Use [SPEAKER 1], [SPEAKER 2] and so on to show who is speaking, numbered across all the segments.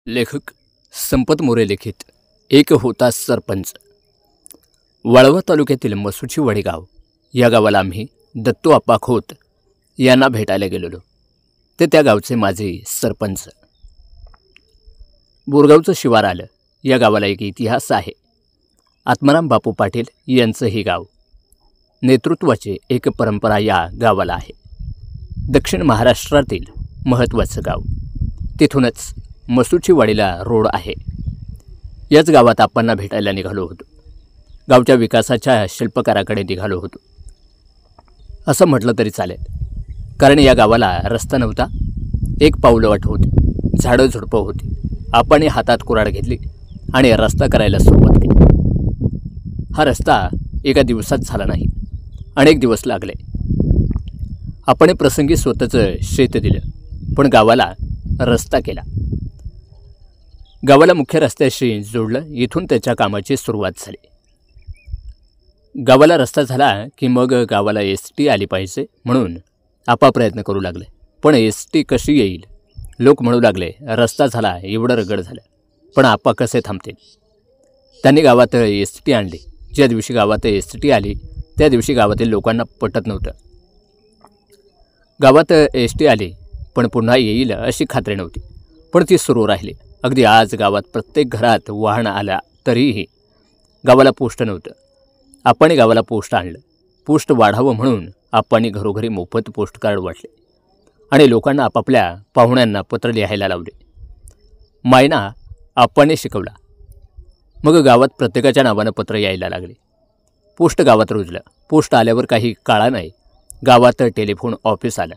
[SPEAKER 1] लेखक संपत मोरे लिखित एक होता सरपंच। वाळवा तालुक्यातील मसुचीवाडी गाव या गावाला आम्ही दत्तू आप्पा खोत यांना भेटायला गेलेलो। ते त्या गावचे माजी सरपंच। बोरगावचं शिवार आलं। या गावाला एक इतिहास आहे। आत्माराम बापू पाटील यांचं हे गाव नेतृत्वाची एक परंपरा या गावाला आहे। दक्षिण महाराष्ट्रातील महत्त्वाचं गाव। तिथूनच मसुचीवाडीला रोड आहे। याच गावात आप्पांना भेटायला निघालो होतो। गावच्या विकासाच्या शिल्पकाराकडे निघालो होतो असं म्हटलं तरी चालेल, कारण या गावाला रस्ता नव्हता। एक पाऊलवाट होती, झाडं झुडपं होती। आप्पांनी हातात कुऱ्हाड घेतली आणि रस्ता करायला सुरुवात केली। हा रस्ता एका दिवसात झाला नाही, अनेक दिवस लागले। आप्पांनी प्रसंगी स्वतःचं शेत दिलं, पण गावाला रस्ता केला। गावाला मुख्य रस्त्याशी जोडलं। इथून त्याच्या कामाची सुरुवात झाली। गावाला रस्ता झाला की मग गावाला एसटी आली पाहिजे म्हणून आप्पा प्रयत्न करू लागले। पण एसटी कशी येईल? लोक म्हणू लागले, रस्ता झाला एवढं रगड झालं, पण आप्पा कसे थांबतील? त्यांनी गावात एसटी आणली। ज्या दिवशी गावात एसटी आली त्या दिवशी गावातील लोकांना पटत नव्हतं। गावात एसटी आली पण पुन्हा येईल अशी खात्री नव्हती, पण ती सुरू राहिली। अगदी आज गावात प्रत्येक घरात वाहन आला तरीही गावाला पोस्ट नव्हतं। आप्पांनी गावाला पोस्ट आणलं। पोस्ट वाढावं म्हणून आप्पांनी घरोघरी मोफत पोस्ट कार्ड वाटले आणि लोकांना आपापल्या पाहुण्यांना पत्र लिहायला लावले। मायना आप्पांनी शिकवला। मग गावात प्रत्येकाच्या नावानं पत्र यायला लागले। पोस्ट गावात रुजलं। पोस्ट आल्यावर काही काळा नाही गावात टेलिफोन ऑफिस आलं।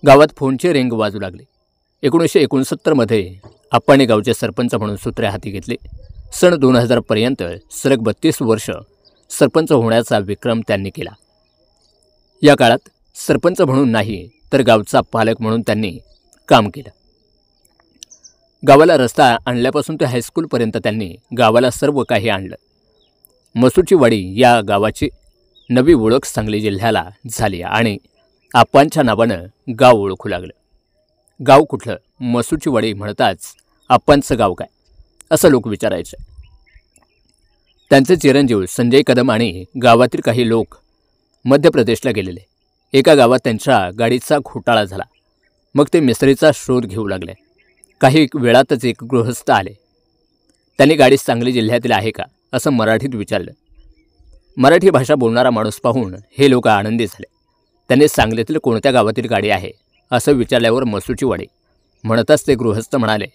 [SPEAKER 1] गावात फोनचे रिंग वाजू लागले। 1969 आप्पांनी गावचे सरपंच म्हणून सूत्रे हाती घेतले। सन 2000 पर्यंत सलग 32 वर्ष सरपंच होण्याचा विक्रम त्यांनी केला। या काळात सरपंच म्हणून नाही तर गावचा पालक म्हणून त्यांनी काम केलं। गावाला रस्ता आणल्यापासून ते हायस्कूलपर्यंत त्यांनी गावाला सर्व काही आणलं। मसुचीवाडी या गावाची नवी ओळख सांगली जिल्ह्याला झाली आणि आप्पांच्या नावानं गाव ओळखू लागलं। गाव कुठलं? मसुचीवाडी म्हणताच आप्पांचं गाव काय असं लोक विचारायचे। त्यांचे चिरंजीव संजय कदम आणि गावातील काही लोक मध्य प्रदेशला गेलेले। एका गावात त्यांच्या गाडीचा घोटाळा झाला। मग ते मिसरीचा शोध घेऊ लागले। काही वेळातच एक गृहस्थ आले। त्यांनी गाडी सांगली जिल्ह्यातील आहे का असं मराठीत विचारलं। मराठी भाषा बोलणारा माणूस पाहून हे लोक आनंदी झाले। त्यांनी सांगलीतील कोणत्या गावातील गाडी आहे असं विचारल्यावर मसुचीवाडी म्हणताच ते गृहस्थ म्हणाले,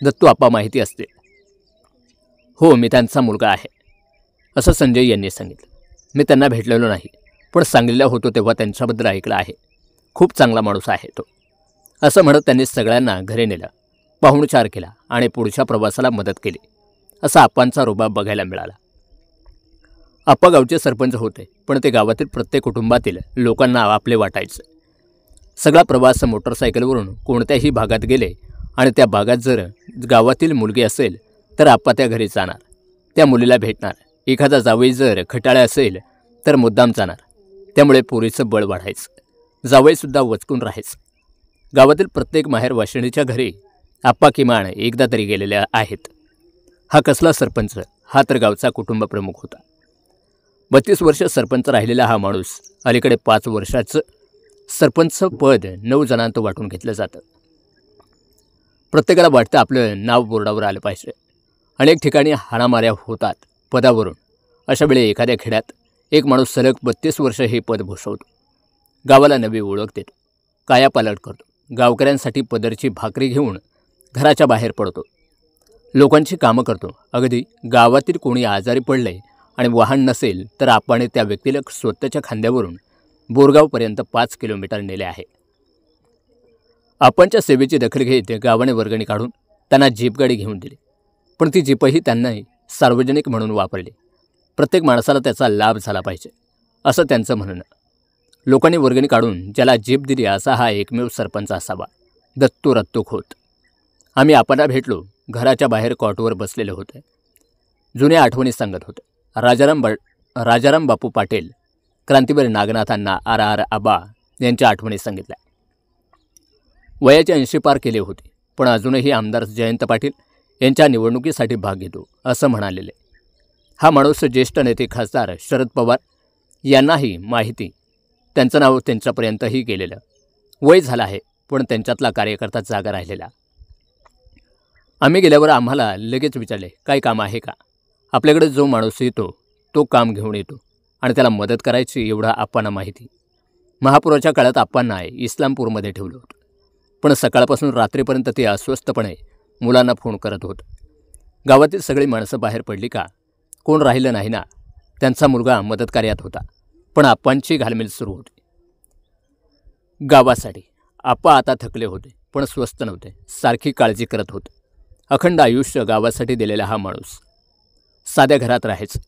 [SPEAKER 1] दत्तू आप्पा माहिती असते। हो, मी त्यांचा मुलगा आहे असं संजय यांनी सांगितलं। मी त्यांना भेटलेलो नाही, पण सांगलीला होतो तेव्हा त्यांच्याबद्दल ऐकलं आहे। खूप चांगला माणूस आहे तो असं म्हणत त्यांनी सगळ्यांना घरी नेलं, पाहुणचार केला आणि पुढच्या प्रवासाला मदत केली। असा आप्पांचा रुबाब बघायला मिळाला। आप्पा गावचे सरपंच होते, पण ते गावातील प्रत्येक कुटुंबातील लोकांना आपले वाटायचे। सगळा प्रवास मोटरसायकलवरून कोणत्याही भागात गेले आणि त्या भागात जर गावातील मुलगी असेल तर आप्पा त्या घरी जाणार, त्या मुलीला भेटणार। एखादा जावई जर खटाळा असेल तर मुद्दाम जाणार। त्यामुळे पोरीचं बळ वाढायचं, जावईसुद्धा वचकून राहायचं। गावातील प्रत्येक माहेर वाशिणीच्या घरी आप्पा किमान एकदा तरी गेलेले आहेत। हा कसला सरपंच? हा तर गावचा कुटुंब प्रमुख होता। 32 वर्ष सरपंच राहिलेला हा माणूस अलीकडे 5 वर्षाचं सरपंच पद 9 जणांत वाटून घेतलं जातं। प्रत्येकाला वाटतं आपलं नाव बोर्डावर आलं पाहिजे। अनेक ठिकाणी हाणामाऱ्या होतात पदावरून। अशा वेळी एखाद्या खेड्यात एक माणूस सलग 32 वर्ष हे पद भूषवतो। गावाला नवी ओळख देतो, कायापालट करतो। गावकऱ्यांसाठी पदरची भाकरी घेऊन घराच्या बाहेर पडतो, लोकांची कामं करतो। अगदी गावातील कोणी आजारी पडले आणि वाहन नसेल तर आप्पाने त्या व्यक्तीला स्वतःच्या खांद्यावरून बोरगावपर्यंत 5 किलोमीटर नेले आहे। आप्पांच्या सेवेची दखल घेत गावाने वर्गणी काढून त्यांना जीपगाडी घेऊन दिली, पण ती जीपही त्यांना सार्वजनिक म्हणून वापरली। प्रत्येक माणसाला त्याचा लाभ झाला पाहिजे असं त्यांचं म्हणणं। लोकांनी वर्गणी काढून ज्याला जीप दिली असा हा एकमेव सरपंच असावा, दत्तू रत्तू खोत। आम्ही आप्पांना भेटलो। घराच्या बाहेर कॉटवर बसलेले होते। जुन्या आठवणी सांगत होते। राजाराम बापू पाटील, क्रांतिवीर नागनाथांना आर आबा यांच्या आठवणी सांगितल्या। वयाची 80 पार केले होते, पण अजूनही आमदार जयंत पाटील यांच्या निवडणुकीसाठी भाग घेतो असं म्हणालेले. हा माणूस ज्येष्ठ नेते खासदार शरद पवार यांनाही माहिती, त्यांचं नाव त्यांच्यापर्यंतही गेलेलं. वय झालं आहे, पण त्यांच्यातला कार्यकर्ता जागा राहिलेला. आम्ही गेल्यावर आम्हाला लगेच विचारले, काय काम आहे का? आपल्याकडे जो माणूस येतो तो काम घेऊन येतो आणि त्याला मदत करायची एवढा आप्पांना माहिती. महापुराच्या काळात आप्पांना इस्लामपूरमध्ये ठेवलं होतं, पण सकाळपासून रात्रीपर्यंत ते अस्वस्थपणे मुलांना फोन करत होतं. गावातील सगळी माणसं बाहेर पडली का? कोण राहिलं नाही ना. त्यांचा मुलगा मदत कार्यात होता, पण आप्पांची घालमेल सुरू होती. गावासाठी आप्पा आता थकले होते, पण स्वस्थ नव्हते. सारखी काळजी करत होते. अखंड आयुष्य गावासाठी दिलेला हा माणूस साध्या घरात राहायचं.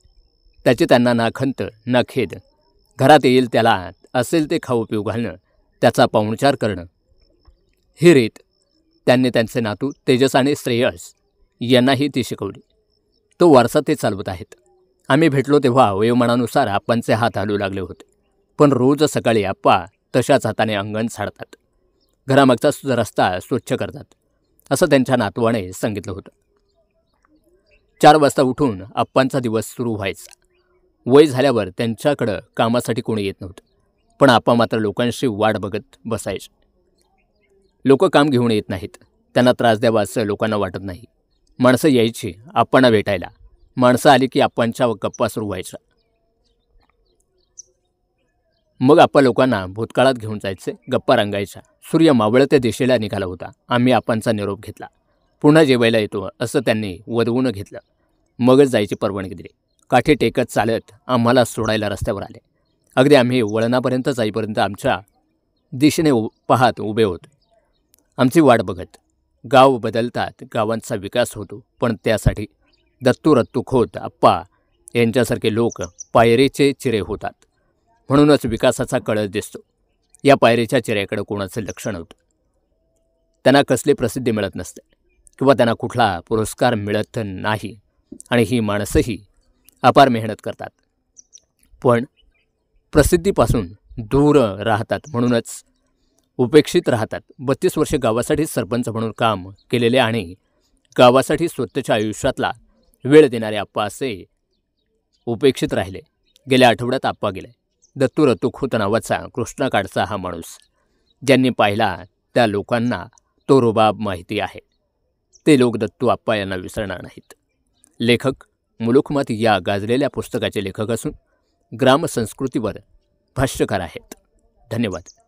[SPEAKER 1] त्याची त्यांना ना खंत ना खेद. घरात येईल त्याला असेल ते खाऊ पिऊ घालणं, त्याचा पाहुणचार करणं, ही रीत त्यांनी त्यांचे नातू तेजस आणि श्रेयस यांनाही ती शिकवली. तो वारसा ते चालवत आहेत. आम्ही भेटलो तेव्हा वयोमानानुसार आप्पांचे हात हलू लागले होते, पण रोज सकाळी आप्पा तशाच हाताने अंगण झाडतात, घरामागचा रस्ता स्वच्छ करतात, असं त्यांच्या नातवाने सांगितलं होतं. 4 वाजता उठून आप्पांचा दिवस सुरू व्हायचा. वय झाल्यावर त्यांच्याकडं कामासाठी कोणी येत नव्हतं, पण आप्पा मात्र लोकांशी वाट बघत बसायचे. लोक काम घेऊन येत नाहीत, त्यांना त्रास द्यावा असं लोकांना वाटत नाही. माणसं यायची आप्पांना भेटायला. माणसं आली की आप्पांच्या गप्पा सुरू व्हायच्या. मग आप्पा लोकांना भूतकाळात घेऊन जायचे, गप्पा रंगायच्या. सूर्य मावळत्या दिशेला निघाला होता. आम्ही आप्पांचा निरोप घेतला. पुन्हा जेवायला येतो असं त्यांनी वदवून घेतलं. मगच जायची परवानगी दिली. काठी टेकत चालत आम्हाला सोडायला रस्त्यावर आले. अगदी आम्ही वळणापर्यंत जाईपर्यंत आमच्या दिशेने पाहत उभे होते, आमची वाट बघत. गाव बदलतात, गावांचा विकास होतो, पण त्यासाठी दत्तू रत्तू खोत आप्पा यांच्यासारखे लोक पायरीचे चिरे होतात. म्हणूनच विकासाचा कळस दिसतो. या पायरीच्या चिऱ्याकडे कोणाचं लक्ष नव्हतं. त्यांना कसली प्रसिद्धी मिळत नसते किंवा त्यांना कुठला पुरस्कार मिळत नाही, आणि ही माणसंही अपार मेहनत करतात, पण प्रसिद्धीपासून दूर राहतात, म्हणूनच उपेक्षित राहतात. 32 वर्षे गावासाठी सरपंच म्हणून काम केलेले आणि गावासाठी स्वतःच्या आयुष्यातला वेळ देणारे आप्पा असे उपेक्षित राहिले. गेल्या आठवड्यात आप्पा गेले. दत्तू रत्तू खोत नावाचा कृष्णाकाठचा हा माणूस, ज्यांनी पाहिला त्या लोकांना तो रुबाब माहिती आहे. ते लोक दत्तू आप्पा यांना विसरणार नाहीत. लेखक मुलुखमत या गाजलेल्या पुस्तकाचे लेखक असून ग्रामसंस्कृतीवर भाष्यकार आहेत. धन्यवाद.